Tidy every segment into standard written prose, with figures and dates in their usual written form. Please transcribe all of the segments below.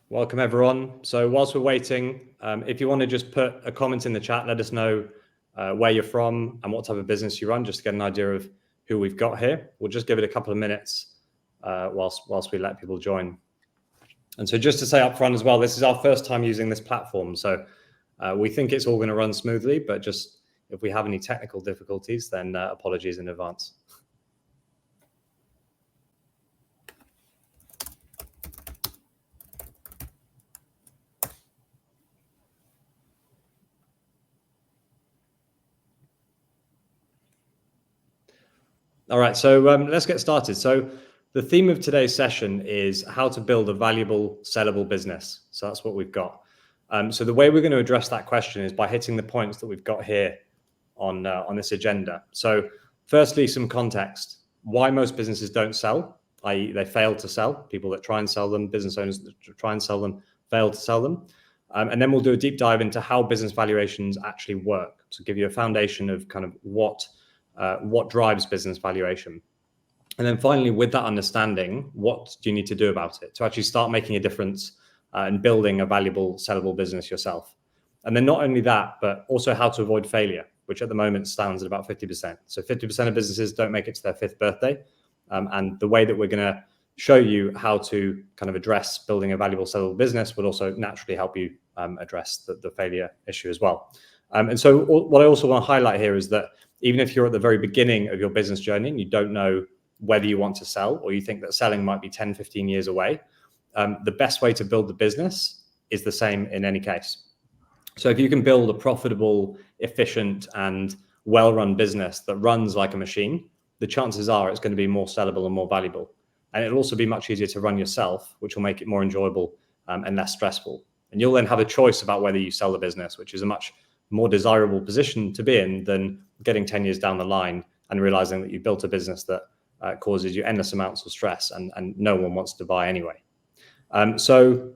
Welcome everyone. So whilst we're waiting, if you want to just put a comment in the chat, let us know where you're from and what type of business you run, just to get an idea of who we've got here. We'll just give it a couple of minutes whilst we let people join. And so just to say up front as well, this is our first time using this platform. So we think it's all going to run smoothly, but just if we have any technical difficulties, then apologies in advance. All right, so let's get started. So the theme of today's session is how to build a valuable, sellable business. So that's what we've got. So the way we're going to address that question is by hitting the points that we've got here on this agenda. So firstly, some context. Why most businesses don't sell, i.e. they fail to sell. People that try and sell them, business owners that try and sell them, fail to sell them. And then we'll do a deep dive into how business valuations actually work. So give you a foundation of kind of what drives business valuation. And then finally, with that understanding, what do you need to do about it to actually start making a difference and building a valuable, sellable business yourself? And then not only that, but also how to avoid failure, which at the moment stands at about 50%. So 50% of businesses don't make it to their 5th birthday. And the way that we're going to show you how to kind of address building a valuable, sellable business would also naturally help you address the failure issue as well. And so what I also want to highlight here is that even if you're at the very beginning of your business journey and you don't know whether you want to sell or you think that selling might be 10, 15 years away, the best way to build the business is the same in any case. So if you can build a profitable, efficient, and well-run business that runs like a machine, the chances are it's going to be more sellable and more valuable. And it'll also be much easier to run yourself, which will make it more enjoyable and less stressful. And you'll then have a choice about whether you sell the business, which is a much more desirable position to be in than getting 10 years down the line and realizing that you built a business that causes you endless amounts of stress and no one wants to buy anyway. So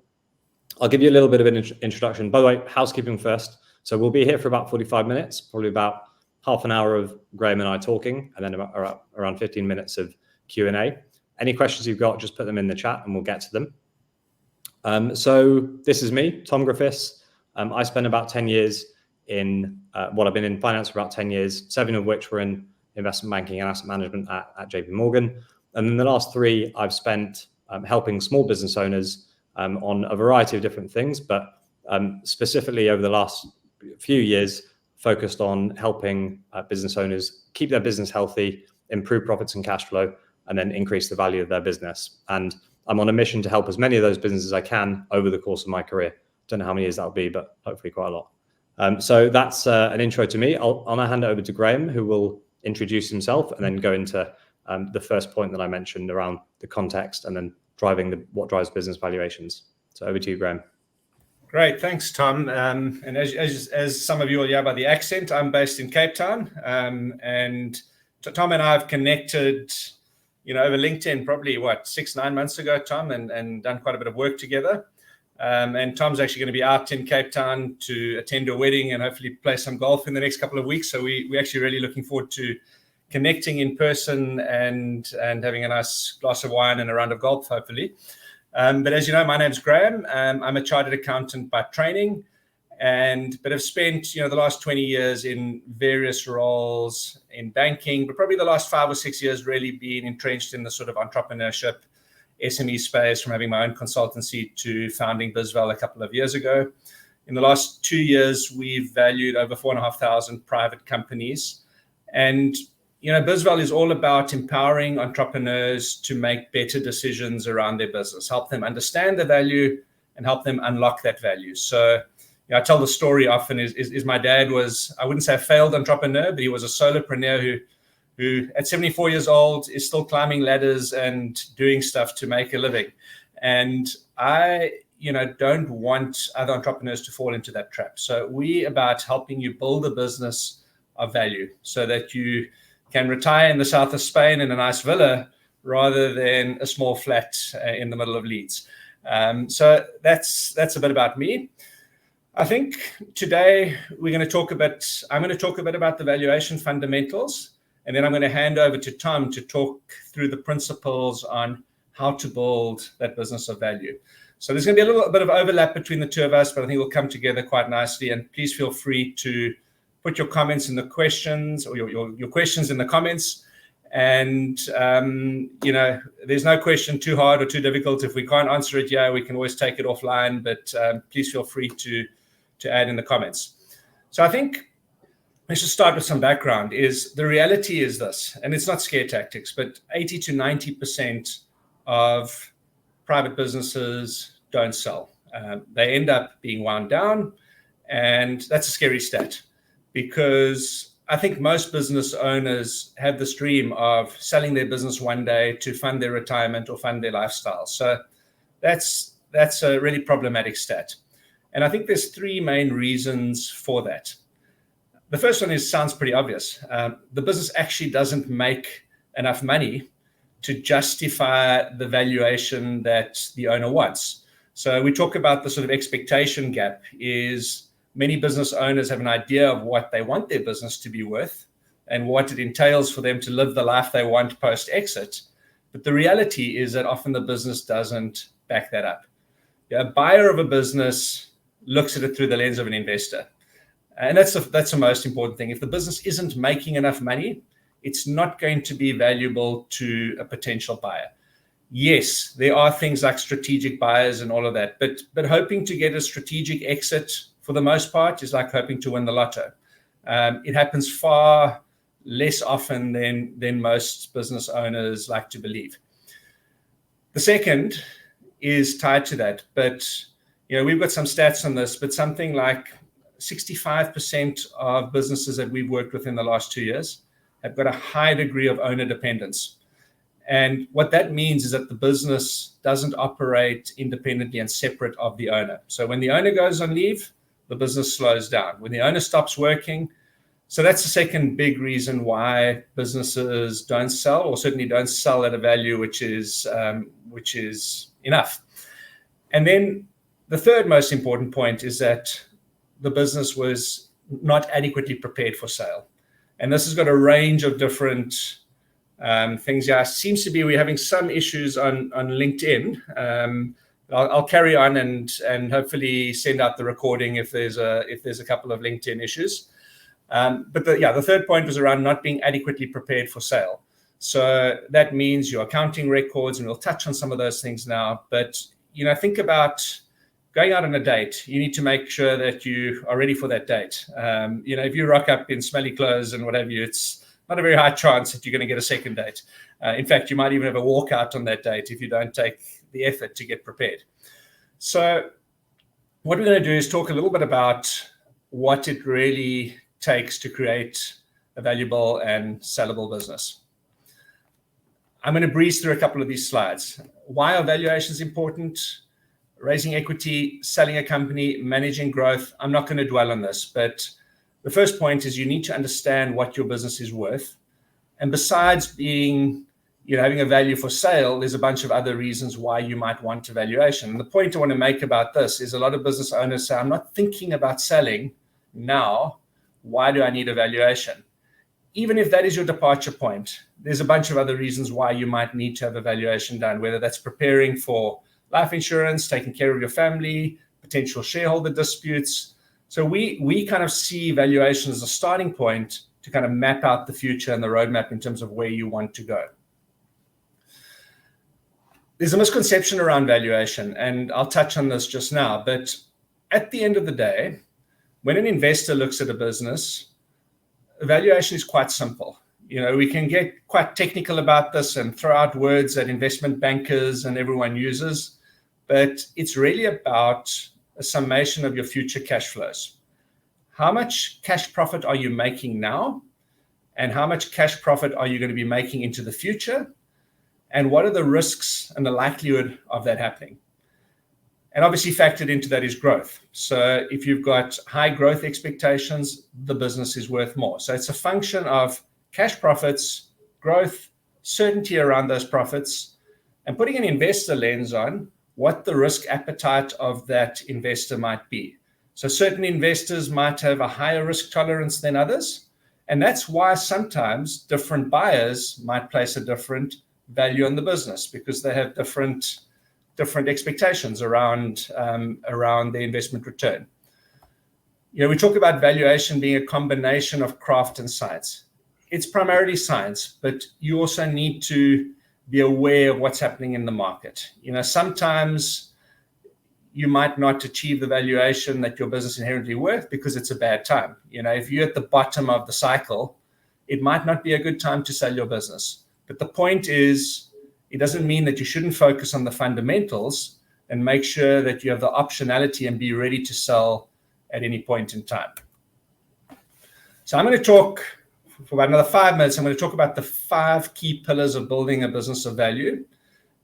I'll give you a little bit of an introduction. By the way, housekeeping first. So we'll be here for about 45 minutes, probably about half an hour of Graham and I talking, and then about around 15 minutes of Q&A. Any questions you've got, just put them in the chat and we'll get to them. So this is me, Tom Griffiths. I spent about 10 years I've been in finance for about 10 years, 7 of which were in investment banking and asset management at JP Morgan. And then the last 3 I've spent helping small business owners on a variety of different things, but specifically over the last few years, focused on helping business owners keep their business healthy, improve profits and cash flow, and then increase the value of their business. And I'm on a mission to help as many of those businesses as I can over the course of my career. Don't know how many years that'll be, but hopefully quite a lot. So that's an intro to me. I'll now hand it over to Graham, who will introduce himself and then go into the first point that I mentioned around the context and then driving what drives business valuations. So over to you, Graham. Great, thanks, Tom. And as some of you will hear by the accent, I'm based in Cape Town, and Tom and I have connected, over LinkedIn probably 6-9 months ago, Tom, and done quite a bit of work together. And Tom's actually going to be out in Cape Town to attend a wedding and hopefully play some golf in the next couple of weeks. So we're actually really looking forward to connecting in person and having a nice glass of wine and a round of golf, hopefully. But as you know, my name's Graham. I'm a chartered accountant by training, but have spent the last 20 years in various roles in banking, but probably the last 5 or 6 years really being entrenched in the sort of entrepreneurship SME space, from having my own consultancy to founding BizVal a couple of years ago. In the last 2 years, we've valued over 4,500 private companies. And, BizVal is all about empowering entrepreneurs to make better decisions around their business, help them understand the value and help them unlock that value. So I tell the story often is my dad was, I wouldn't say a failed entrepreneur, but he was a solopreneur who at 74 years old is still climbing ladders and doing stuff to make a living. And I, don't want other entrepreneurs to fall into that trap. So we're about helping you build a business of value so that you can retire in the south of Spain in a nice villa rather than a small flat in the middle of Leeds. So that's a bit about me. I think today I'm going to talk a bit about the valuation fundamentals. And then I'm going to hand over to Tom to talk through the principles on how to build that business of value. So there's going to be a little bit of overlap between the two of us, but I think we'll come together quite nicely. And please feel free to put your comments in the questions, or your questions in the comments. And, there's no question too hard or too difficult. If we can't answer it here, we can always take it offline, but please feel free to add in the comments. So I think I should start with some background. The reality is this, and it's not scare tactics, but 80 to 90% of private businesses don't sell. They end up being wound down, and that's a scary stat, because I think most business owners have this dream of selling their business one day to fund their retirement or fund their lifestyle. So that's a really problematic stat. And I think there's three main reasons for that. The first one sounds pretty obvious. The business actually doesn't make enough money to justify the valuation that the owner wants. So we talk about the sort of expectation gap. Is many business owners have an idea of what they want their business to be worth and what it entails for them to live the life they want post-exit. But the reality is that often the business doesn't back that up. A buyer of a business looks at it through the lens of an investor. And that's the most important thing. If the business isn't making enough money, it's not going to be valuable to a potential buyer. Yes, there are things like strategic buyers and all of that, but hoping to get a strategic exit for the most part is like hoping to win the lotto. It happens far less often than most business owners like to believe. The second is tied to that, but we've got some stats on this, but something like 65% of businesses that we've worked with in the last 2 years have got a high degree of owner dependence. And what that means is that the business doesn't operate independently and separate of the owner. So when the owner goes on leave, the business slows down. When the owner stops working, so that's the second big reason why businesses don't sell, or certainly don't sell at a value which is enough. And then the third most important point is that the business was not adequately prepared for sale. And this has got a range of different things. Yeah, it seems to be we're having some issues on LinkedIn. I'll carry on and hopefully send out the recording if there's a couple of LinkedIn issues. But the third point was around not being adequately prepared for sale. So that means your accounting records, and we'll touch on some of those things now. But think about going out on a date. You need to make sure that you are ready for that date. If you rock up in smelly clothes and what have you, it's not a very high chance that you're going to get a second date. In fact, you might even have a walkout on that date if you don't take the effort to get prepared. So what we're going to do is talk a little bit about what it really takes to create a valuable and sellable business. I'm going to breeze through a couple of these slides. Why are valuations important? Raising equity, selling a company, managing growth. I'm not going to dwell on this, but the first point is you need to understand what your business is worth. And besides being, having a value for sale, there's a bunch of other reasons why you might want a valuation. And the point I want to make about this is a lot of business owners say, I'm not thinking about selling now. Why do I need a valuation? Even if that is your departure point, there's a bunch of other reasons why you might need to have a valuation done, whether that's preparing for life insurance, taking care of your family, potential shareholder disputes. So we kind of see valuation as a starting point to kind of map out the future and the roadmap in terms of where you want to go. There's a misconception around valuation, and I'll touch on this just now, but at the end of the day, when an investor looks at a business, valuation is quite simple. We can get quite technical about this and throw out words that investment bankers and everyone uses, but it's really about a summation of your future cash flows. How much cash profit are you making now? And how much cash profit are you going to be making into the future? And what are the risks and the likelihood of that happening? And obviously factored into that is growth. So if you've got high growth expectations, the business is worth more. So it's a function of cash profits, growth, certainty around those profits, and putting an investor lens on what the risk appetite of that investor might be. So certain investors might have a higher risk tolerance than others. And that's why sometimes different buyers might place a different value on the business, because they have different different expectations around the investment return. We talk about valuation being a combination of craft and science. It's primarily science, but you also need to be aware of what's happening in the market. Sometimes you might not achieve the valuation that your business is inherently worth because it's a bad time. If you're at the bottom of the cycle, it might not be a good time to sell your business. But the point is, it doesn't mean that you shouldn't focus on the fundamentals and make sure that you have the optionality and be ready to sell at any point in time. So I'm going to talk for about another 5 minutes. I'm going to talk about the 5 key pillars of building a business of value,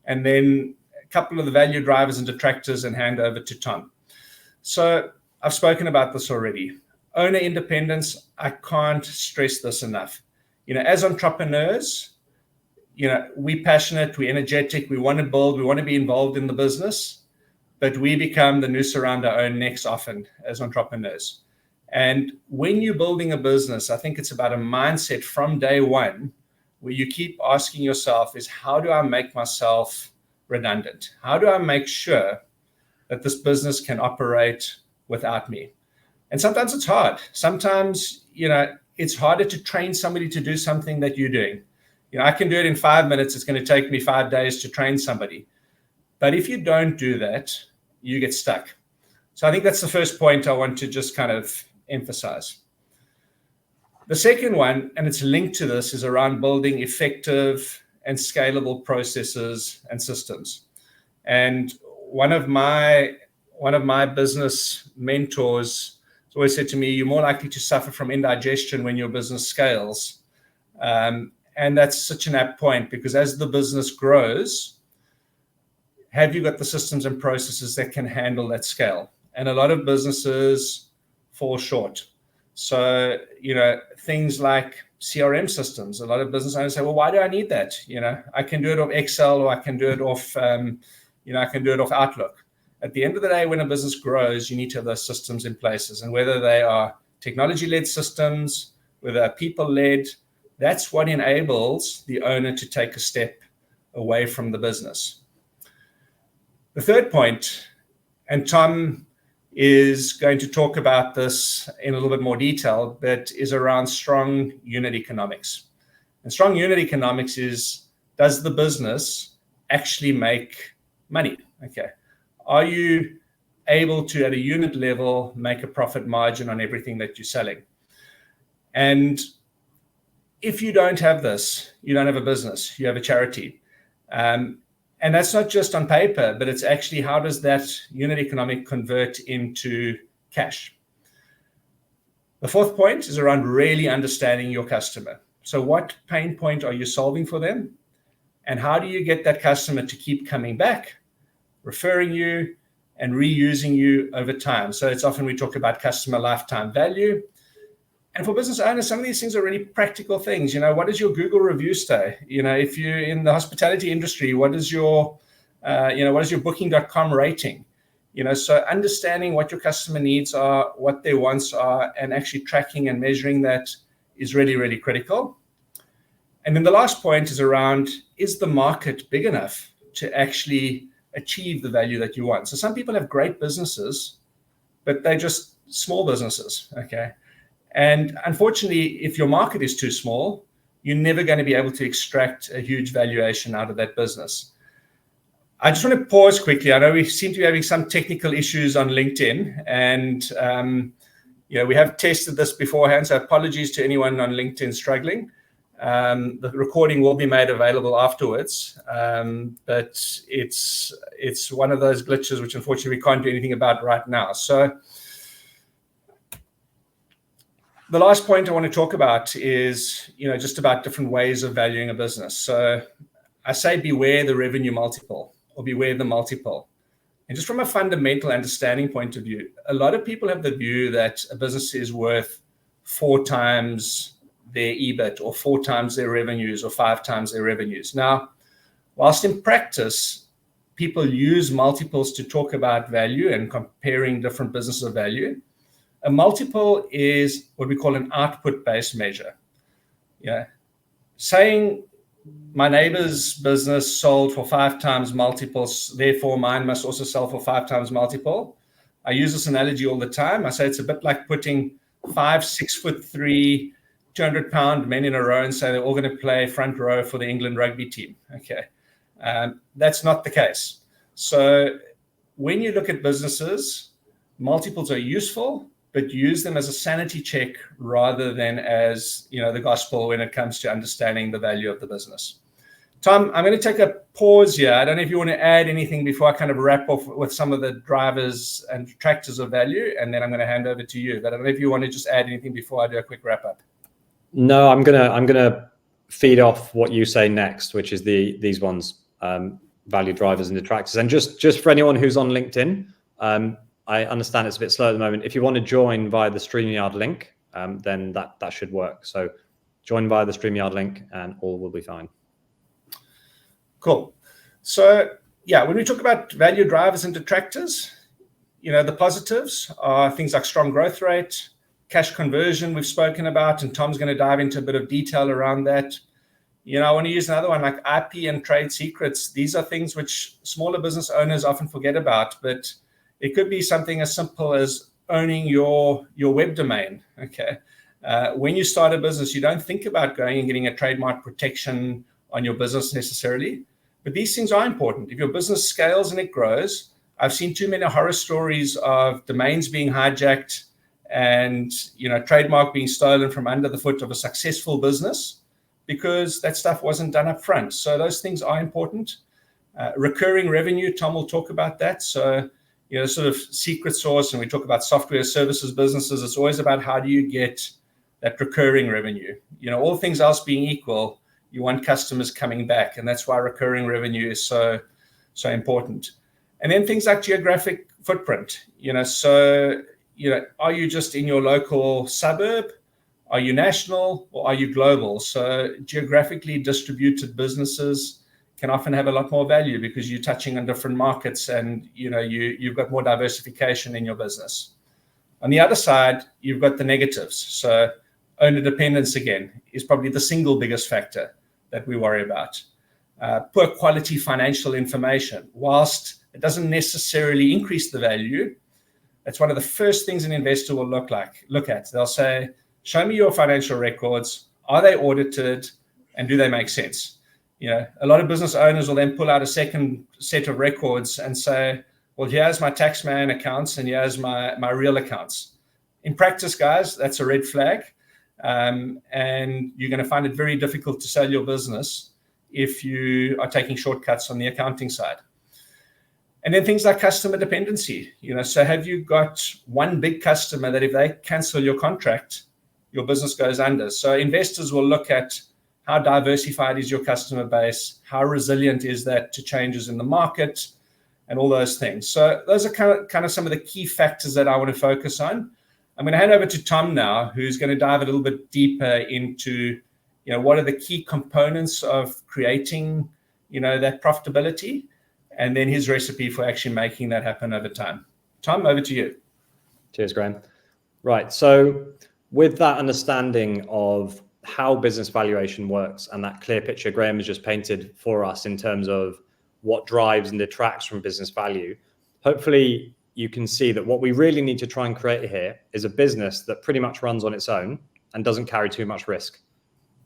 and then a couple of the value drivers and detractors, and hand over to Tom. So I've spoken about this already. Owner independence, I can't stress this enough. As entrepreneurs, we're passionate, we're energetic, we want to build, we want to be involved in the business, but we become the noose around our own necks often as entrepreneurs. And when you're building a business, I think it's about a mindset from day one where you keep asking yourself is, how do I make myself redundant? How do I make sure that this business can operate without me? And sometimes it's hard. Sometimes, it's harder to train somebody to do something that you're doing. I can do it in 5 minutes. It's going to take me 5 days to train somebody. But if you don't do that, you get stuck. So I think that's the first point I want to just kind of emphasize. The second one, and it's linked to this, is around building effective and scalable processes and systems. And one of my business mentors has always said to me, you're more likely to suffer from indigestion when your business scales. And that's such an apt point, because as the business grows, have you got the systems and processes that can handle that scale? And a lot of businesses fall short. So, things like CRM systems, a lot of business owners say, well, why do I need that? I can do it off Excel, or I can do it off, I can do it off Outlook. At the end of the day, when a business grows, you need to have those systems in places. And whether they are technology-led systems, whether they're people-led, that's what enables the owner to take a step away from the business. The third point, and Tom is going to talk about this in a little bit more detail, but is around strong unit economics. And strong unit economics is, does the business actually make money? Okay. Are you able to, at a unit level, make a profit margin on everything that you're selling? And if you don't have this, you don't have a business, you have a charity. And that's not just on paper, but it's actually, how does that unit economic convert into cash? The fourth point is around really understanding your customer. So what pain point are you solving for them? And how do you get that customer to keep coming back, referring you, and reusing you over time? So it's often we talk about customer lifetime value. And for business owners, some of these things are really practical things. What does your Google review say? If you're in the hospitality industry, what is your booking.com rating? So understanding what your customer needs are, what their wants are, and actually tracking and measuring that is really, really critical. And then the last point is around, is the market big enough to actually achieve the value that you want? So some people have great businesses, but they're just small businesses, okay? And unfortunately, if your market is too small, you're never going to be able to extract a huge valuation out of that business. I just want to pause quickly. I know we seem to be having some technical issues on LinkedIn, and we have tested this beforehand, so apologies to anyone on LinkedIn struggling. The recording will be made available afterwards, but it's one of those glitches which unfortunately we can't do anything about right now. So the last point I want to talk about is, just about different ways of valuing a business. So I say beware the revenue multiple, or beware the multiple. And just from a fundamental understanding point of view, a lot of people have the view that a business is worth 4 times their EBIT, or 4 times their revenues, or 5 times their revenues. Now, whilst in practice, people use multiples to talk about value and comparing different businesses of value, a multiple is what we call an output-based measure. Saying my neighbor's business sold for 5 times multiples, therefore mine must also sell for 5 times multiple. I use this analogy all the time. I say it's a bit like putting 5 6'3", 200-pound men in a row and say they're all going to play front row for the England rugby team. Okay, that's not the case. So when you look at businesses, multiples are useful, but use them as a sanity check rather than as, the gospel when it comes to understanding the value of the business. Tom, I'm going to take a pause here. I don't know if you want to add anything before I kind of wrap off with some of the drivers and detractors of value, and then I'm going to hand over to you. But I don't know if you want to just add anything before I do a quick wrap up. No, I'm gonna feed off what you say next, which is these ones, value drivers and detractors. And just for anyone who's on LinkedIn, I understand it's a bit slow at the moment. If you want to join via the StreamYard link, then that should work. So join via the StreamYard link and all will be fine. Cool. So yeah, when we talk about value drivers and detractors, the positives are things like strong growth rate, cash conversion we've spoken about, and Tom's going to dive into a bit of detail around that. I want to use another one like IP and trade secrets. These are things which smaller business owners often forget about, but it could be something as simple as owning your web domain. Okay. When you start a business, you don't think about going and getting a trademark protection on your business necessarily, but these things are important. If your business scales and it grows, I've seen too many horror stories of domains being hijacked and trademark being stolen from under the foot of a successful business because that stuff wasn't done up front. So those things are important. Recurring revenue, Tom will talk about that. So sort of secret sauce, and we talk about software services businesses. It's always about how do you get that recurring revenue. All things else being equal, you want customers coming back, and that's why recurring revenue is so important. And then things like geographic footprint. Are you just in your local suburb? Are you national, or are you global? So geographically distributed businesses can often have a lot more value because you're touching on different markets and you've got more diversification in your business. On the other side, you've got the negatives. So owner dependence, again, is probably the single biggest factor that we worry about. Poor quality financial information. Whilst it doesn't necessarily increase the value, that's one of the first things an investor will look at. They'll say, show me your financial records. Are they audited? And do they make sense? A lot of business owners will then pull out a second set of records and say, well, here's my taxman accounts and here's my real accounts. In practice, guys, that's a red flag. And you're going to find it very difficult to sell your business if you are taking shortcuts on the accounting side. And then things like customer dependency. So have you got one big customer that if they cancel your contract, your business goes under? So investors will look at how diversified is your customer base, how resilient is that to changes in the market, and all those things. So those are kind of some of the key factors that I want to focus on. I'm going to hand over to Tom now, who's going to dive a little bit deeper into, what are the key components of creating, that profitability, and then his recipe for actually making that happen over time. Tom, over to you. Cheers, Graham. Right. So with that understanding of how business valuation works and that clear picture Graham has just painted for us in terms of what drives and detracts from business value, hopefully you can see that what we really need to try and create here is a business that pretty much runs on its own and doesn't carry too much risk.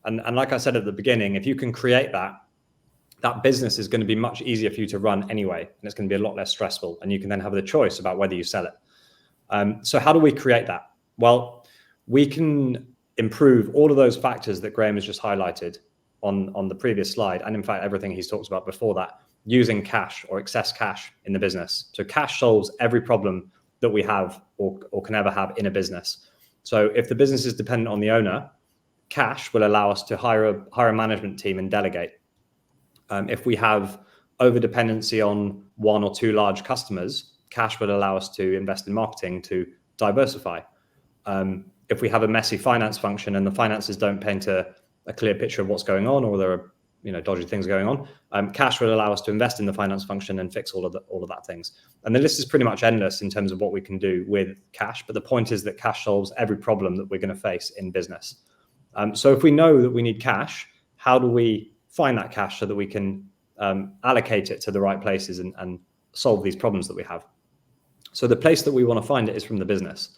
And like I said at the beginning, if you can create that business is going to be much easier for you to run anyway, and it's going to be a lot less stressful, and you can then have the choice about whether you sell it. So how do we create that? Well, we can improve all of those factors that Graham has just highlighted on the previous slide, and in fact everything he's talked about before that, using cash or excess cash in the business. So cash solves every problem that we have or can ever have in a business. So if the business is dependent on the owner, cash will allow us to hire a management team and delegate. If we have over dependency on one or two large customers, cash will allow us to invest in marketing to diversify. If we have a messy finance function and the finances don't paint a clear picture of what's going on, or there are dodgy things going on, cash will allow us to invest in the finance function and fix all of that things. And the list is pretty much endless in terms of what we can do with cash. But the point is that cash solves every problem that we're going to face in business. So if we know that we need cash, how do we find that cash so that we can allocate it to the right places and solve these problems that we have. So the place that we want to find it is from the business.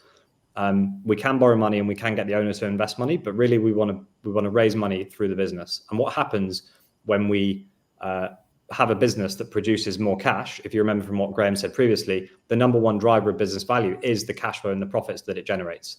We can borrow money and we can get the owner to invest money, but really we want to raise money through the business. And what happens when we have a business that produces more cash? If you remember from what Graham said previously, the number one driver of business value is the cash flow and the profits that it generates.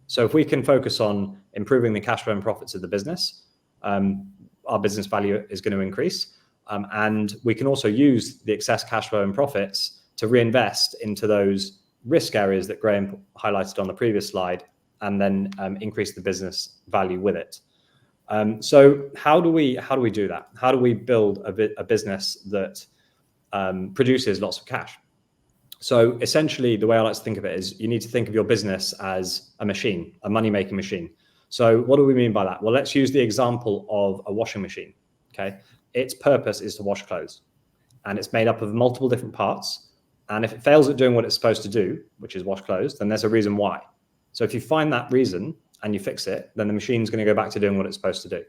So if we can focus on improving the cash flow and profits of the business, our business value is going to increase. And we can also use the excess cash flow and profits to reinvest into those risk areas that Graham highlighted on the previous slide, and then increase the business value with it. So how do we do that? How do we build a business that produces lots of cash? So essentially, the way I like to think of it is you need to think of your business as a machine, a money-making machine. So what do we mean by that? Well, let's use the example of a washing machine. Okay, its purpose is to wash clothes, and it's made up of multiple different parts. And if it fails at doing what it's supposed to do, which is wash clothes, then there's a reason why. So if you find that reason and you fix it, then the machine's going to go back to doing what it's supposed to do.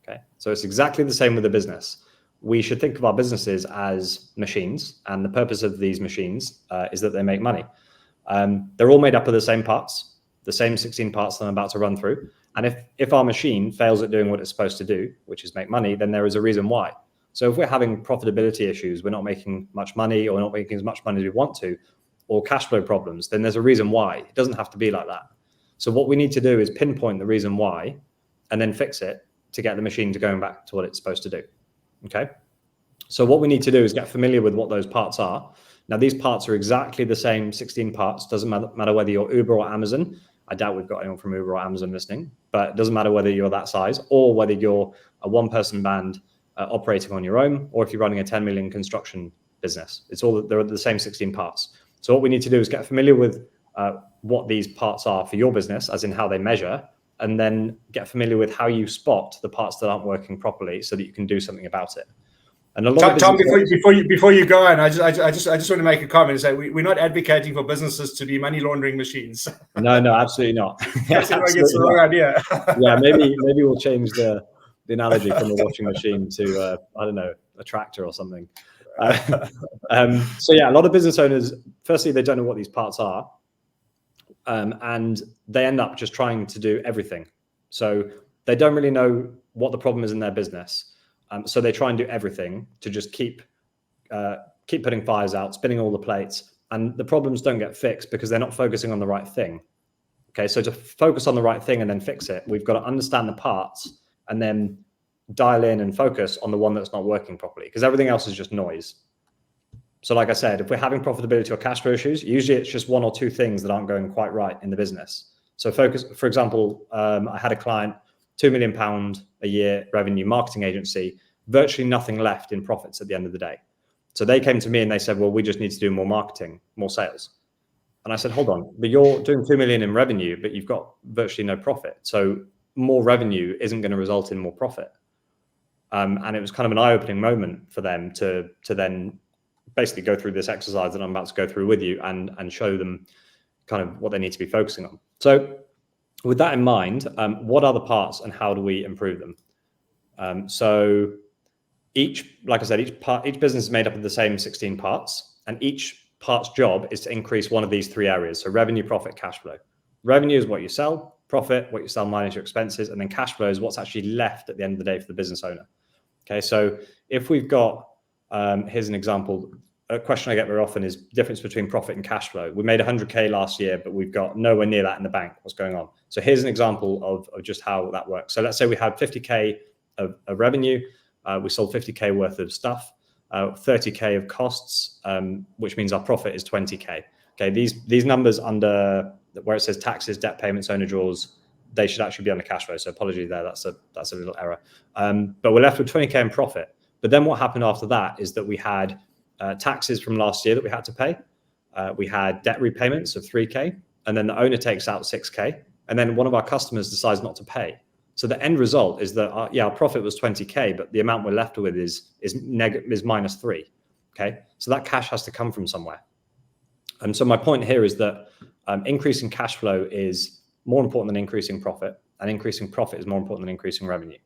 Okay, so it's exactly the same with the business. We should think of our businesses as machines, and the purpose of these machines is that they make money. They're all made up of the same parts, the same 16 parts that I'm about to run through. And if our machine fails at doing what it's supposed to do, which is make money, then there is a reason why. So if we're having profitability issues, we're not making much money, or not making as much money as we want to, or cash flow problems, then there's a reason why. It doesn't have to be like that. So what we need to do is pinpoint the reason why and then fix it to get the machine to going back to what it's supposed to do. Okay. So what we need to do is get familiar with what those parts are. Now, these parts are exactly the same 16 parts. Doesn't matter whether you're Uber or Amazon. I doubt we've got anyone from Uber or Amazon listening, but it doesn't matter whether you're that size or whether you're a one-person band operating on your own, or if you're running a 10 million construction business. They're the same 16 parts. So what we need to do is get familiar with what these parts are for your business, as in how they measure, and then get familiar with how you spot the parts that aren't working properly so that you can do something about it. And a lot Tom, before you go on, I just want to make a comment and say we're not advocating for businesses to be money laundering machines. No, absolutely not. That's the wrong idea. Yeah, maybe we'll change the analogy from a washing machine to I don't know, a tractor or something. So yeah, a lot of business owners, firstly, they don't know what these parts are, and they end up just trying to do everything. So they don't really know what the problem is in their business. So they try and do everything to just keep putting fires out, spinning all the plates, and the problems don't get fixed because they're not focusing on the right thing. Okay, so to focus on the right thing and then fix it, we've got to understand the parts and then dial in and focus on the one that's not working properly, because everything else is just noise. So like I said, if we're having profitability or cash flow issues, usually it's just one or two things that aren't going quite right in the business. So focus, for example, I had a client, £2 million a year revenue marketing agency, virtually nothing left in profits at the end of the day. So they came to me and they said, well, we just need to do more marketing, more sales. And I said, hold on, but you're doing 2 million in revenue, but you've got virtually no profit. So more revenue isn't going to result in more profit. And it was kind of an eye-opening moment for them to then basically go through this exercise that I'm about to go through with you and show them kind of what they need to be focusing on. So with that in mind, what are the parts and how do we improve them? So like I said, each business is made up of the same 16 parts, and each part's job is to increase one of these three areas. So revenue, profit, cash flow. Revenue is what you sell, profit, what you sell minus your expenses, and then cash flow is what's actually left at the end of the day for the business owner. Okay, so if we've got, here's an example. A question I get very often is difference between profit and cash flow. We made 100K last year, but we've got nowhere near that in the bank. What's going on? So here's an example of just how that works. So let's say we had 50K of revenue. We sold 50K worth of stuff, 30K of costs, which means our profit is 20K. Okay, these numbers under where it says taxes, debt payments, owner draws, they should actually be under cash flow. So apologies there, that's a little error. But we're left with 20K in profit. But then what happened after that is that we had taxes from last year that we had to pay. We had debt repayments of 3K, and then the owner takes out 6K, and then one of our customers decides not to pay. So the end result is that our profit was 20K, but the amount we're left with is minus 3. Okay, so that cash has to come from somewhere. And so my point here is that increasing cash flow is more important than increasing profit, and increasing profit is more important than increasing revenue.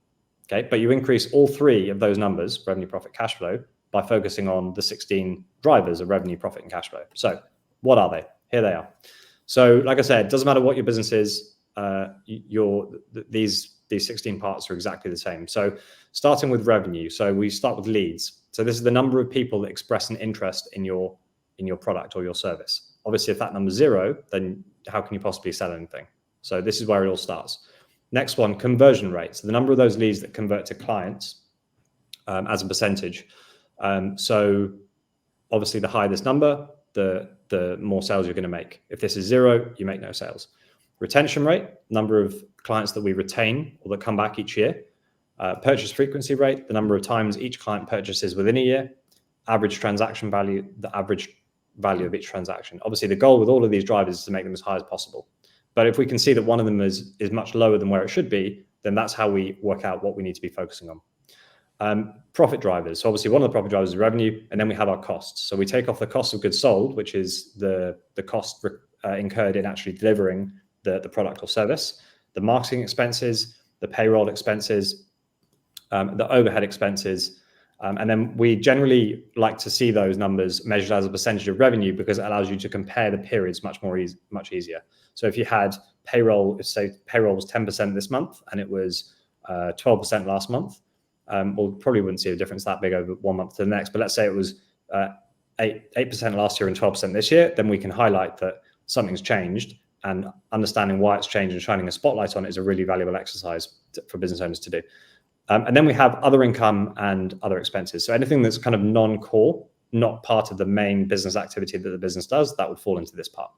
Okay, but you increase all three of those numbers, revenue, profit, cash flow, by focusing on the 16 drivers of revenue, profit, and cash flow. So what are they? Here they are. So like I said, it doesn't matter what your business is, these 16 parts are exactly the same. So starting with revenue. So we start with leads. So this is the number of people that express an interest in your product or your service. Obviously, if that number is 0, then how can you possibly sell anything? So this is where it all starts. Next one, conversion rate. So the number of those leads that convert to clients as a percentage. So obviously, the higher this number, the more sales you're going to make. If this is 0, you make no sales. Retention rate, number of clients that we retain or that come back each year. Purchase frequency rate, the number of times each client purchases within a year. Average transaction value, the average value of each transaction. Obviously, the goal with all of these drivers is to make them as high as possible. But if we can see that one of them is much lower than where it should be, then that's how we work out what we need to be focusing on. Profit drivers. So obviously, one of the profit drivers is revenue, and then we have our costs. So we take off the cost of goods sold, which is the cost incurred in actually delivering the product or service, the marketing expenses, the payroll expenses, the overhead expenses. And then we generally like to see those numbers measured as a percentage of revenue because it allows you to compare the periods much easier. So if you had payroll, say payroll was 10% this month and it was 12% last month, well, probably wouldn't see a difference that big over one month to the next. But let's say it was 8% last year and 12% this year, then we can highlight that something's changed, and understanding why it's changed and shining a spotlight on it is a really valuable exercise for business owners to do. And then we have other income and other expenses. So anything that's kind of non-core, not part of the main business activity that the business does, that would fall into this part.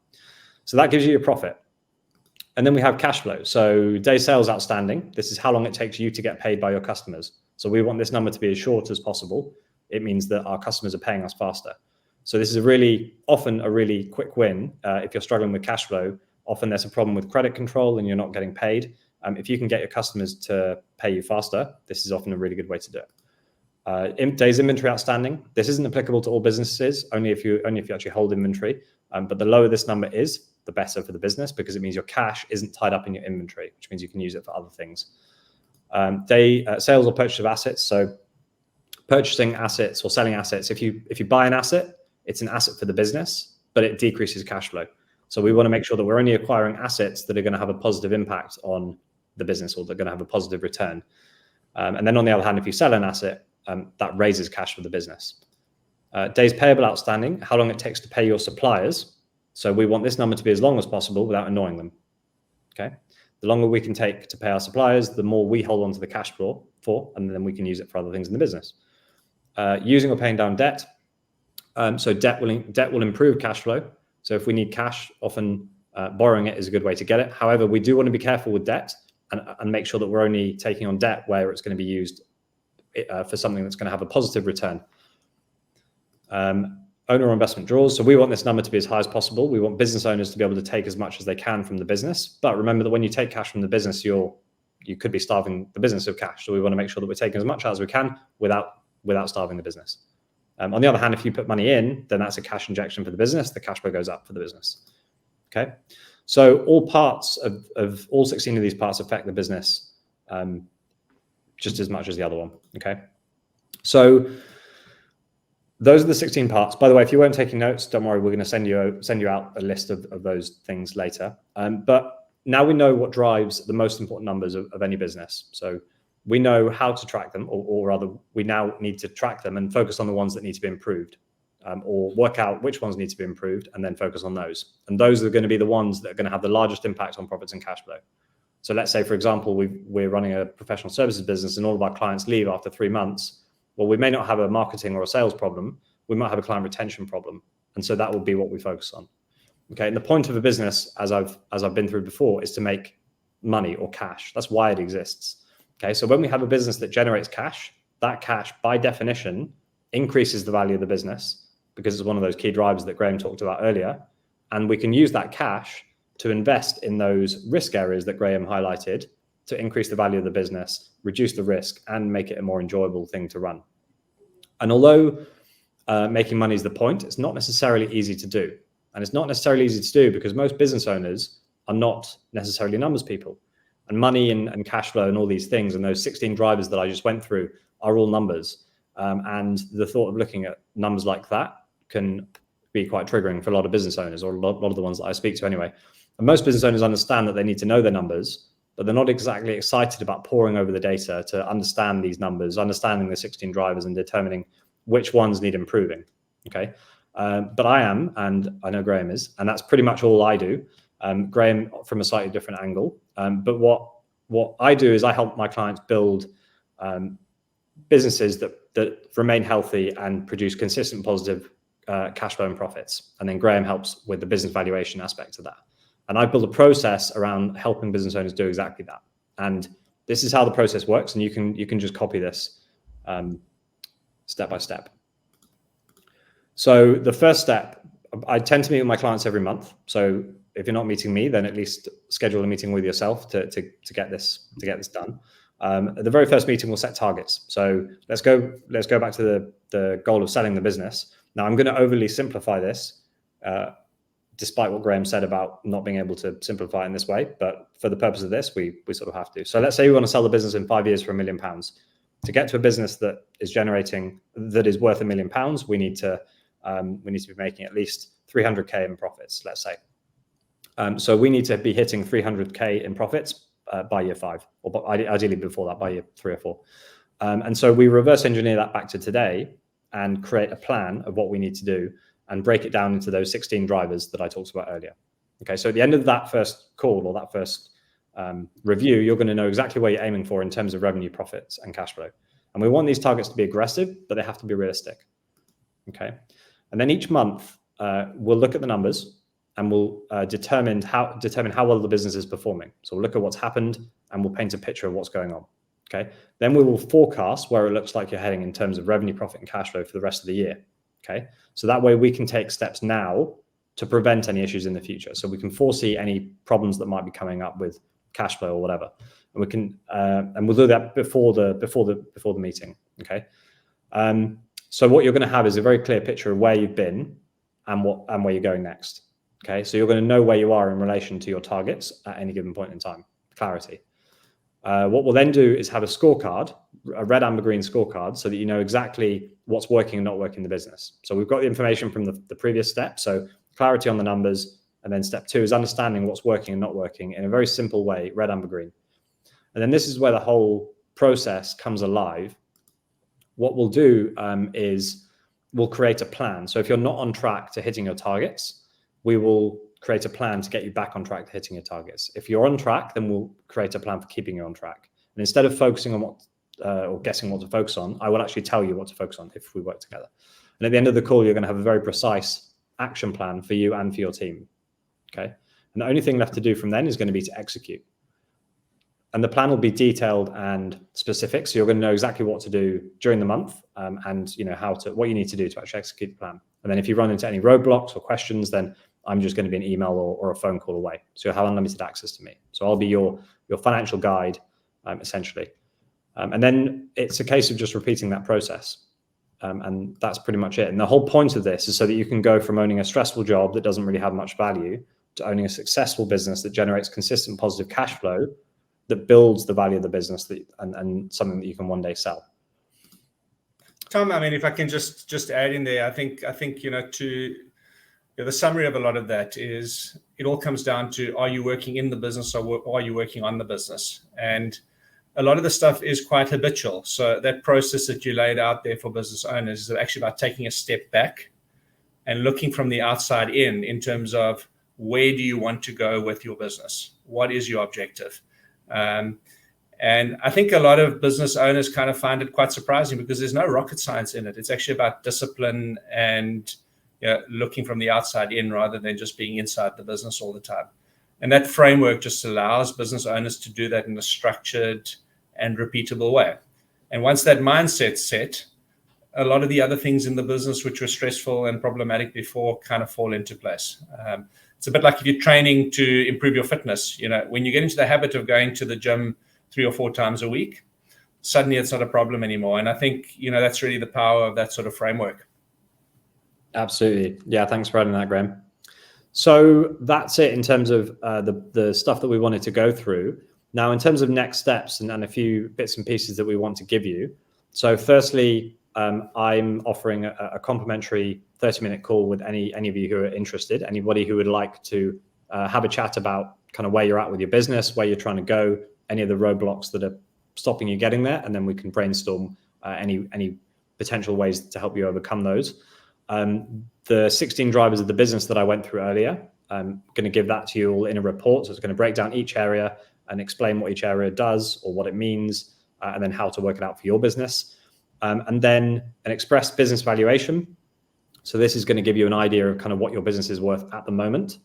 So that gives you your profit. And then we have cash flow. So day sales outstanding. This is how long it takes you to get paid by your customers. So we want this number to be as short as possible. It means that our customers are paying us faster. So this is often a really quick win. If you're struggling with cash flow, often there's a problem with credit control and you're not getting paid. If you can get your customers to pay you faster, this is often a really good way to do it. Days inventory outstanding. This isn't applicable to all businesses, only if you actually hold inventory. But the lower this number is, the better for the business, because it means your cash isn't tied up in your inventory, which means you can use it for other things. Sales or purchase of assets. So purchasing assets or selling assets. If you buy an asset, it's an asset for the business, but it decreases cash flow. So we want to make sure that we're only acquiring assets that are going to have a positive impact on the business or they're going to have a positive return. And then on the other hand, if you sell an asset, that raises cash for the business. Days payable outstanding, how long it takes to pay your suppliers. So we want this number to be as long as possible without annoying them. Okay. The longer we can take to pay our suppliers, the more we hold on to the cash flow for, and then we can use it for other things in the business. Using or paying down debt. So debt will improve cash flow. So if we need cash, often borrowing it is a good way to get it. However, we do want to be careful with debt and make sure that we're only taking on debt where it's going to be used for something that's going to have a positive return. Owner or investment draws. So we want this number to be as high as possible. We want business owners to be able to take as much as they can from the business. But remember that when you take cash from the business, you could be starving the business of cash. So we want to make sure that we're taking as much out as we can without starving the business. On the other hand, if you put money in, then that's a cash injection for the business. The cash flow goes up for the business. Okay. So all parts of all 16 of these parts affect the business just as much as the other one. Okay. So those are the 16 parts. By the way, if you weren't taking notes, don't worry. We're going to send you out a list of those things later. But now we know what drives the most important numbers of any business. So we know how to track them, or rather, we now need to track them and focus on the ones that need to be improved, or work out which ones need to be improved and then focus on those. And those are going to be the ones that are going to have the largest impact on profits and cash flow. So let's say, for example, we're running a professional services business and all of our clients leave after 3 months. Well, we may not have a marketing or a sales problem. We might have a client retention problem. And so that will be what we focus on. Okay. And the point of a business, as I've been through before, is to make money or cash. That's why it exists. Okay. So when we have a business that generates cash, that cash by definition increases the value of the business because it's one of those key drivers that Graham talked about earlier. And we can use that cash to invest in those risk areas that Graham highlighted to increase the value of the business, reduce the risk, and make it a more enjoyable thing to run. And although making money is the point, it's not necessarily easy to do. And it's not necessarily easy to do because most business owners are not necessarily numbers people. And money and cash flow and all these things and those 16 drivers that I just went through are all numbers. And the thought of looking at numbers like that can be quite triggering for a lot of business owners, or a lot of the ones that I speak to anyway. And most business owners understand that they need to know their numbers, but they're not exactly excited about poring over the data to understand these numbers, understanding the 16 drivers and determining which ones need improving. Okay. But I am, and I know Graham is, and that's pretty much all I do. Graham from a slightly different angle. But what I do is I help my clients build businesses that remain healthy and produce consistent positive cash flow and profits. And then Graham helps with the business valuation aspect of that. And I build a process around helping business owners do exactly that. And this is how the process works. And you can just copy this step by step. So the first step, I tend to meet with my clients every month. So if you're not meeting me, then at least schedule a meeting with yourself to get this done. At the very first meeting, we'll set targets. So let's go back to the goal of selling the business. Now I'm going to overly simplify this, despite what Graham said about not being able to simplify it in this way. But for the purpose of this, we sort of have to. So let's say we want to sell the business in 5 years for £1 million. To get to a business that is worth £1 million, we need to be making at least 300k in profits, let's say. So we need to be hitting 300k in profits by year 5, or ideally before that, by year 3 or 4. And so we reverse engineer that back to today and create a plan of what we need to do and break it down into those 16 drivers that I talked about earlier. Okay, so at the end of that first call, or that first review, you're going to know exactly where you're aiming for in terms of revenue, profits, and cash flow. And we want these targets to be aggressive, but they have to be realistic. Okay, and then each month we'll look at the numbers and we'll determine how well the business is performing. So we'll look at what's happened and we'll paint a picture of what's going on. Okay, then we will forecast where it looks like you're heading in terms of revenue, profit, and cash flow for the rest of the year. Okay, so that way we can take steps now to prevent any issues in the future. So we can foresee any problems that might be coming up with cash flow or whatever, and we can and we'll do that before the meeting. Okay, so what you're going to have is a very clear picture of where you've been and where you're going next. Okay, so you're going to know where you are in relation to your targets at any given point in time. Clarity. What we'll then do is have a scorecard, a red, amber, green scorecard, so that you know exactly what's working and not working in the business. So we've got the information from the previous step. So clarity on the numbers. And then step 2 is understanding what's working and not working in a very simple way, red, amber, green. And then this is where the whole process comes alive. What we'll do is we'll create a plan. So if you're not on track to hitting your targets, we will create a plan to get you back on track to hitting your targets. If you're on track, then we'll create a plan for keeping you on track. And instead of focusing on or guessing what to focus on, I will actually tell you what to focus on if we work together. And at the end of the call, you're going to have a very precise action plan for you and for your team. Okay. And the only thing left to do from then is going to be to execute. And the plan will be detailed and specific. So you're going to know exactly what to do during the month, and what you need to do to actually execute the plan. And then if you run into any roadblocks or questions, then I'm just going to be an email or a phone call away. So you'll have unlimited access to me. So I'll be your financial guide, essentially. And then it's a case of just repeating that process. And that's pretty much it. And the whole point of this is so that you can go from owning a stressful job that doesn't really have much value to owning a successful business that generates consistent positive cash flow that builds the value of the business and something that you can one day sell. Tom, I mean, if I can just add in there, I think the summary of a lot of that is it all comes down to, are you working in the business or are you working on the business? And a lot of the stuff is quite habitual. So that process that you laid out there for business owners is actually about taking a step back and looking from the outside in terms of where do you want to go with your business? What is your objective? And I think a lot of business owners kind of find it quite surprising because there's no rocket science in it. It's actually about discipline and looking from the outside in rather than just being inside the business all the time. And that framework just allows business owners to do that in a structured and repeatable way. And once that mindset's set, a lot of the other things in the business which were stressful and problematic before kind of fall into place. It's a bit like if you're training to improve your fitness. When you get into the habit of going to the gym 3 or 4 times a week, suddenly it's not a problem anymore. And I think, that's really the power of that sort of framework. Absolutely. Yeah, thanks for adding that, Graham. So that's it in terms of the stuff that we wanted to go through. Now, in terms of next steps and a few bits and pieces that we want to give you. So firstly, I'm offering a complimentary 30-minute call with any of you who are interested, anybody who would like to have a chat about kind of where you're at with your business, where you're trying to go, any of the roadblocks that are stopping you getting there, and then we can brainstorm any potential ways to help you overcome those. The 16 drivers of the business that I went through earlier, I'm going to give that to you all in a report. So it's going to break down each area and explain what each area does or what it means, and then how to work it out for your business. And then an express business valuation. So this is going to give you an idea of kind of what your business is worth at the moment.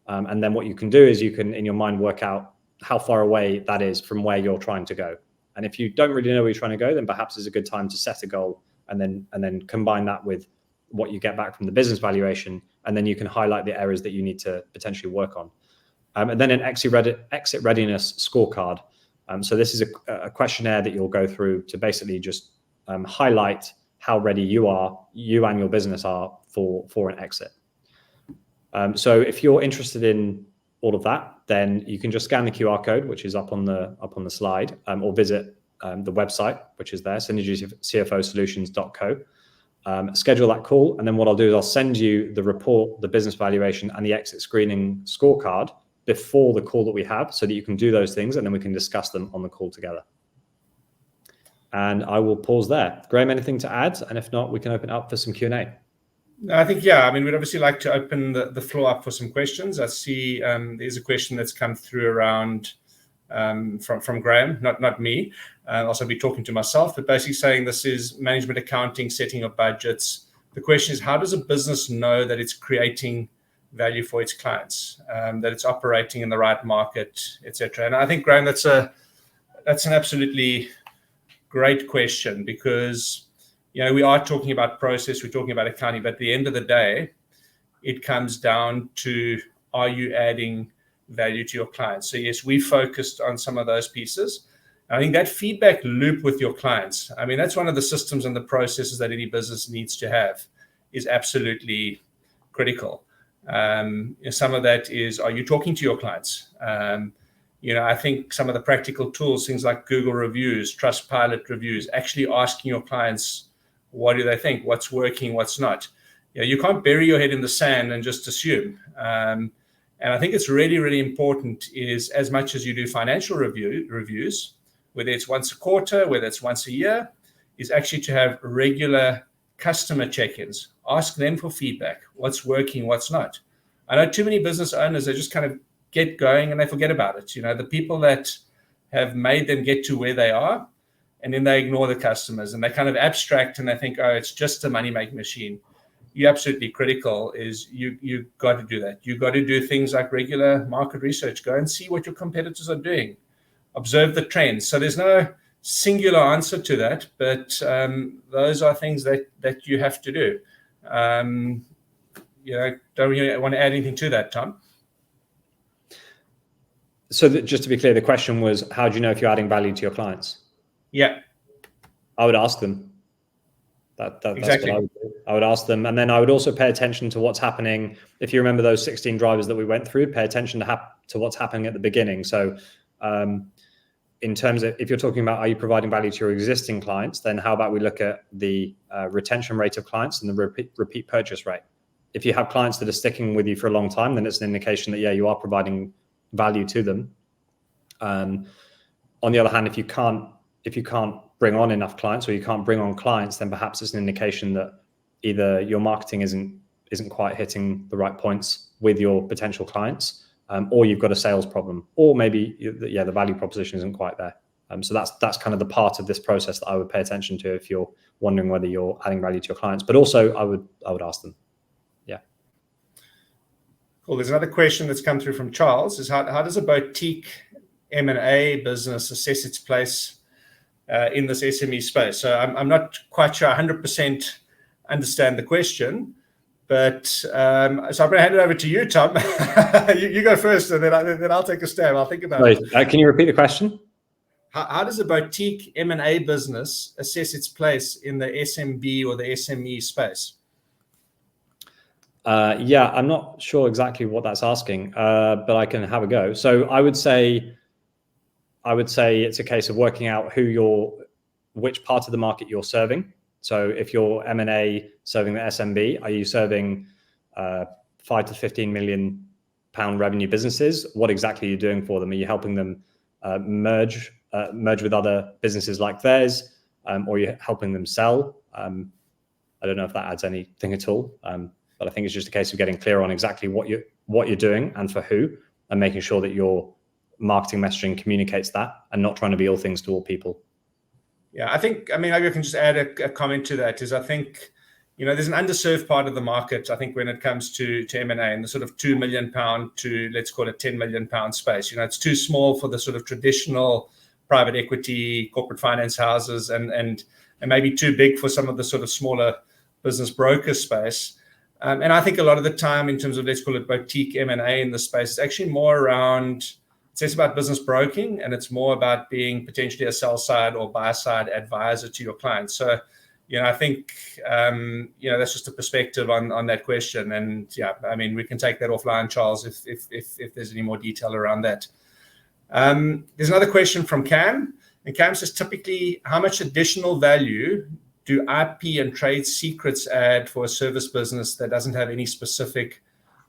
And then what you can do is you can, in your mind, work out how far away that is from where you're trying to go. And if you don't really know where you're trying to go, then perhaps it's a good time to set a goal and then combine that with what you get back from the business valuation. And then you can highlight the areas that you need to potentially work on. And then an exit readiness scorecard. So this is a questionnaire that you'll go through to basically just highlight how ready you and your business are for an exit. So if you're interested in all of that, then you can just scan the QR code, which is up on the slide, or visit the website, which is there, synergycfosolutions.co. Schedule that call, and then what I'll do is I'll send you the report, the business valuation, and the exit screening scorecard before the call that we have, so that you can do those things, and then we can discuss them on the call together. And I will pause there. Graham, anything to add? And if not, we can open it up for some Q&A. I think, yeah, I mean, we'd obviously like to open the floor up for some questions. I see there's a question that's come through around from Graham, not me. Also be talking to myself, but basically saying this is management accounting, setting of budgets. The question is, how does a business know that it's creating value for its clients, that it's operating in the right market, etc.? And I think, Graham, that's an absolutely great question, because we are talking about process, we're talking about accounting, but at the end of the day, it comes down to, are you adding value to your clients? So yes, we focused on some of those pieces. I think that feedback loop with your clients, I mean, that's one of the systems and the processes that any business needs to have, is absolutely critical. Some of that is, are you talking to your clients? I think some of the practical tools, things like Google reviews, Trustpilot reviews, actually asking your clients, what do they think? What's working? What's not? You can't bury your head in the sand and just assume. And I think it's really, really important, is as much as you do financial reviews, whether it's once a quarter, whether it's once a year, is actually to have regular customer check-ins. Ask them for feedback. What's working? What's not? I know too many business owners, they just kind of get going and they forget about it. The people that have made them get to where they are, and then they ignore the customers and they kind of abstract and they think, oh, it's just a money-making machine. You're absolutely critical, is you got to do that. You got to do things like regular market research. Go and see what your competitors are doing. Observe the trends. So there's no singular answer to that, but those are things that you have to do. Don't you want to add anything to that, Tom? So just to be clear, the question was, how do you know if you're adding value to your clients? Yeah. I would ask them. Exactly. That's what I would do. I would ask them. And then I would also pay attention to what's happening. If you remember those 16 drivers that we went through, pay attention to what's happening at the beginning. So in terms of, if you're talking about, are you providing value to your existing clients, then how about we look at the retention rate of clients and the repeat purchase rate? If you have clients that are sticking with you for a long time, then it's an indication that, yeah, you are providing value to them. On the other hand, if you can't bring on enough clients, or you can't bring on clients, then perhaps it's an indication that either your marketing isn't quite hitting the right points with your potential clients, or you've got a sales problem, or maybe the value proposition isn't quite there. So that's kind of the part of this process that I would pay attention to if you're wondering whether you're adding value to your clients. But also, I would ask them. Yeah. Cool. There's another question that's come through from Charles. Is how does a boutique M&A business assess its place in this SME space? So I'm not quite sure 100% understand the question, but so I'm going to hand it over to you, Tom. you go first, and then I'll take a stab. I'll think about it. Can you repeat the question? How does a boutique M&A business assess its place in the SMB or the SME space? Yeah, I'm not sure exactly what that's asking, but I can have a go. So I would say I would say it's a case of working out which part of the market you're serving. So if you're M&A serving the SMB, are you serving 5 to 15 million pound revenue businesses? What exactly are you doing for them? Are you helping them merge with other businesses like theirs, or are you helping them sell? I don't know if that adds anything at all, but I think it's just a case of getting clear on exactly what you're doing and for who, and making sure that your marketing messaging communicates that and not trying to be all things to all people. Yeah, maybe I can just add a comment to that. I think, there's an underserved part of the market, I think, when it comes to M&A in the sort of £2 million to, let's call it, £10 million space. It's too small for the sort of traditional private equity, corporate finance houses, and maybe too big for some of the sort of smaller business broker space. And I think a lot of the time, in terms of, let's call it, boutique M&A in the space, it's actually more around, it's less about business broking, and it's more about being potentially a sell side or buy side advisor to your clients. So, I think, that's just a perspective on that question. And yeah, we can take that offline, Charles, if there's any more detail around that. There's another question from Cam, and Cam says, typically, how much additional value do IP and trade secrets add for a service business that doesn't have any specific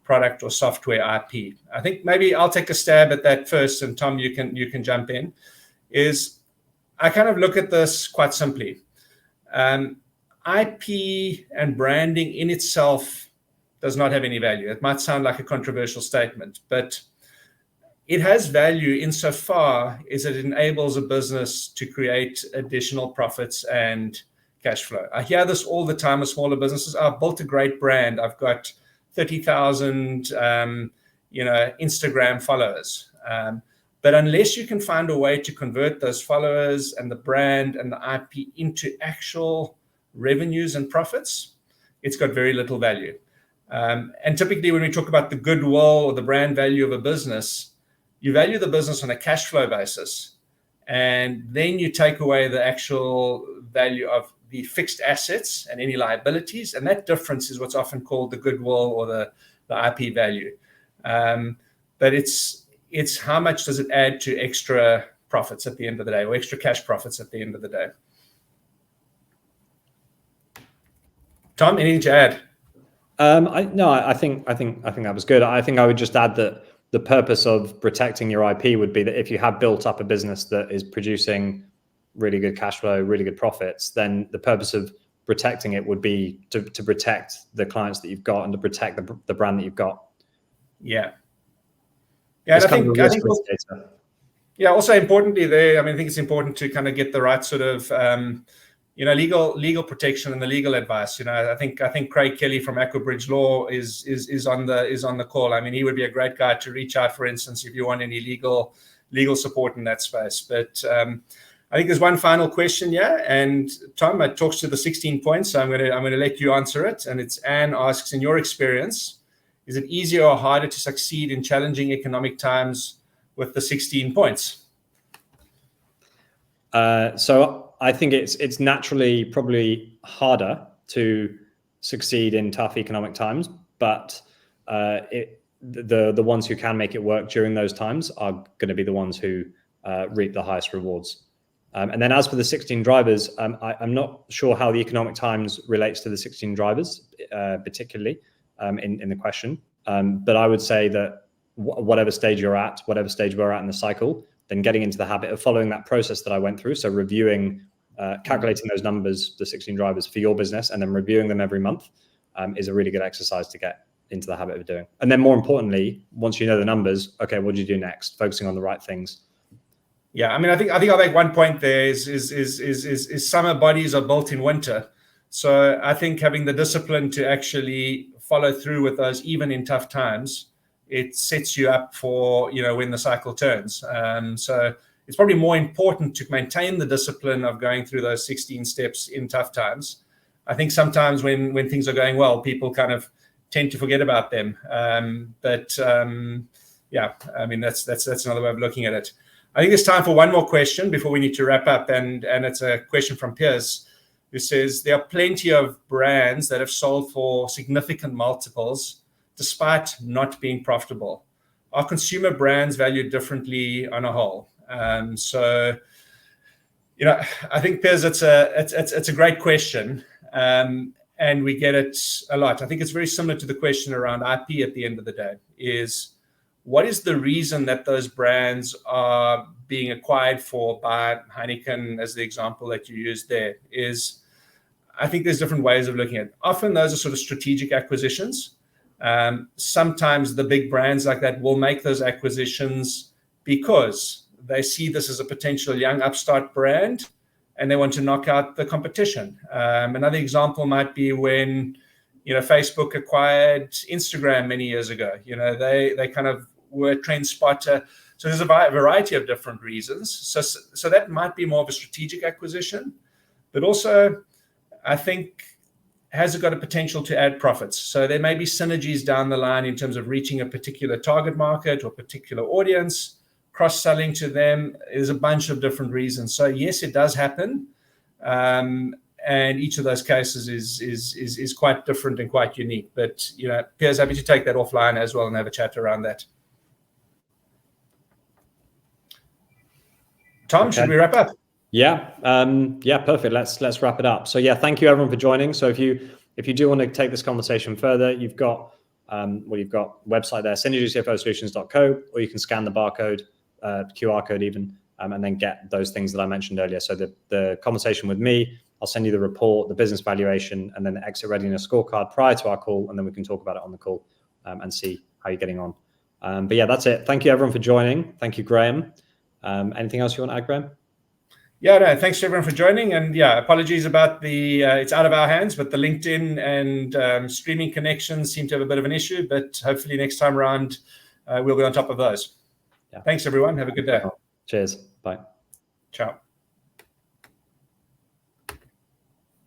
product or software IP? I think maybe I'll take a stab at that first, and Tom, you can jump in. I kind of look at this quite simply. IP and branding in itself does not have any value. It might sound like a controversial statement, but it has value insofar as it enables a business to create additional profits and cash flow. I hear this all the time with smaller businesses. I've built a great brand. I've got 30,000, Instagram followers. But unless you can find a way to convert those followers and the brand and the IP into actual revenues and profits, it's got very little value. And typically when we talk about the goodwill or the brand value of a business, you value the business on a cash flow basis. And then you take away the actual value of the fixed assets and any liabilities. And that difference is what's often called the goodwill or the IP value. But it's how much does it add to extra profits at the end of the day, or extra cash profits at the end of the day. Tom, anything to add? I think that was good. I think I would just add that the purpose of protecting your IP would be that if you have built up a business that is producing really good cash flow, really good profits, then the purpose of protecting it would be to protect the clients that you've got and to protect the brand that you've got. Yeah. Yeah, I think also importantly there, I think it's important to kind of get the right sort of legal protection and the legal advice. I think Craig Kelly from Aquabridge Law is on the call. He would be a great guy to reach out, for instance, if you want any legal support in that space. But I think there's one final question here, and Tom, it talks to the 16 points, so I'm going to let you answer it. And it's Anne asks, in your experience, is it easier or harder to succeed in challenging economic times with the 16 points? So I think it's naturally probably harder to succeed in tough economic times, but the ones who can make it work during those times are going to be the ones who reap the highest rewards. And then as for the 16 drivers, I'm not sure how the economic times relates to the 16 drivers, particularly in the question. But I would say that whatever stage we're at in the cycle, then getting into the habit of following that process that I went through. So reviewing, calculating those numbers, the 16 drivers for your business, and then reviewing them every month is a really good exercise to get into the habit of doing. And then more importantly, once you know the numbers, okay, what do you do next? Focusing on the right things. Yeah, I think I'll make one point there is summer bodies are built in winter. So I think having the discipline to actually follow through with those, even in tough times, it sets you up for, when the cycle turns. So it's probably more important to maintain the discipline of going through those 16 steps in tough times. I think sometimes when things are going well, people kind of tend to forget about them. That's another way of looking at it. I think it's time for one more question before we need to wrap up. And it's a question from Piers, who says, there are plenty of brands that have sold for significant multiples despite not being profitable. Are consumer brands valued differently on a whole? So, I think, Piers, it's a great question, and we get it a lot. I think it's very similar to the question around IP at the end of the day, is what is the reason that those brands are being acquired for by Heineken, as the example that you used there? I think there's different ways of looking at it. Often those are sort of strategic acquisitions. Sometimes the big brands like that will make those acquisitions because they see this as a potential young upstart brand and they want to knock out the competition. Another example might be when Facebook acquired Instagram many years ago. They kind of were a trend spotter. So there's a variety of different reasons. So that might be more of a strategic acquisition, but also I think has it got a potential to add profits? So there may be synergies down the line in terms of reaching a particular target market or particular audience, cross-selling to them. There's a bunch of different reasons. So yes, it does happen. And each of those cases is quite different and quite unique. But, Piers, happy to take that offline as well and have a chat around that. Tom, okay. Should we wrap up? Yeah, perfect. Let's wrap it up. So yeah, thank you everyone for joining. So if you do want to take this conversation further, you've got website there, synergycfosolutions.co, or you can scan the barcode, QR code even, and then get those things that I mentioned earlier. So the conversation with me, I'll send you the report, the business valuation, and then the exit readiness scorecard prior to our call, and then we can talk about it on the call and see how you're getting on. But yeah, that's it. Thank you everyone for joining. Thank you, Graham. Anything else you want to add, Graham? Yeah, no, thanks to everyone for joining. And yeah, apologies about it's out of our hands, but the LinkedIn and streaming connections seem to have a bit of an issue, but hopefully next time around, we'll be on top of those. Yeah. Thanks, everyone. Have a good day. Cheers. Bye. Ciao.